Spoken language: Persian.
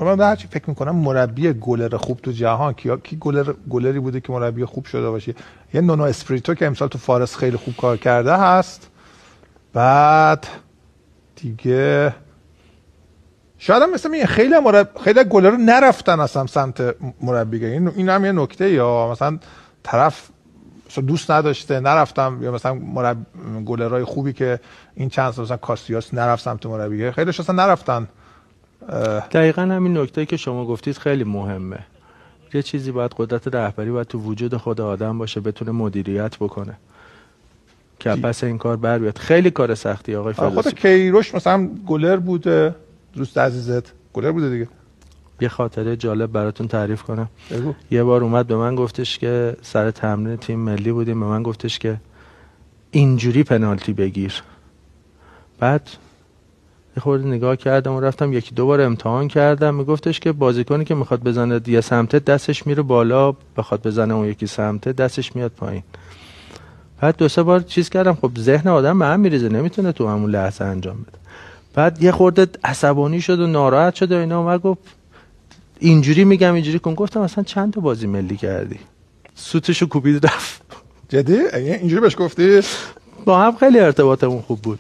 من هرچی فکر میکنم مربی گلر خوب تو جهان کی گلری بوده که مربی خوب شده باشه؟ یه نونو اسپریتو که امسال تو فارس خیلی خوب کار کرده هست. بعد دیگه شاید هم مثلا خیلی گلر رو نرفتن اصلا سمت مربیگری. این هم یه نکته، یا مثلا طرف دوست نداشته نرفتم، یا مثلا گلرهای خوبی که این چند سال مثلا کاسیاس نرفت سمت مربیگری، خیلیش اصلا نرفتن. دقیقاً همین نکته که شما گفتید خیلی مهمه. یه چیزی باید قدرت رهبری باید تو وجود خود آدم باشه، بتونه مدیریت بکنه که پس این کار بر بیاد. خیلی کار سختی آقای فلسفی. خود کیروش مثلا گلر بوده، دوست عزیزت گلر بوده دیگه. یه خاطره جالب براتون تعریف کنم. بگو. یه بار اومد به من گفتش که سر تمرین تیم ملی بودیم، به من گفتش که اینجوری پنالتی بگیر. بعد یه خورده نگاه کردم و رفتم یکی دو بار امتحان کردم. میگفتش که بازیکنی که میخواد بزنه یه سمته دستش میره بالا، بخواد بزنه اون یکی سمته دستش میاد پایین. بعد دو سه بار چیز کردم، خب ذهن آدم به هم میریزه، نمیتونه تو همون لحظه انجام بده. بعد یه خورده عصبانی شد و ناراحت شد و اینا، اومد گفت اینجوری میگم اینجوری کن. گفتم اصلا چند تا بازی ملی کردی؟ سوتشو کوبید رفت. جدی اینجوری بهش گفتی؟ با هم خیلی ارتباطمون خوب بود.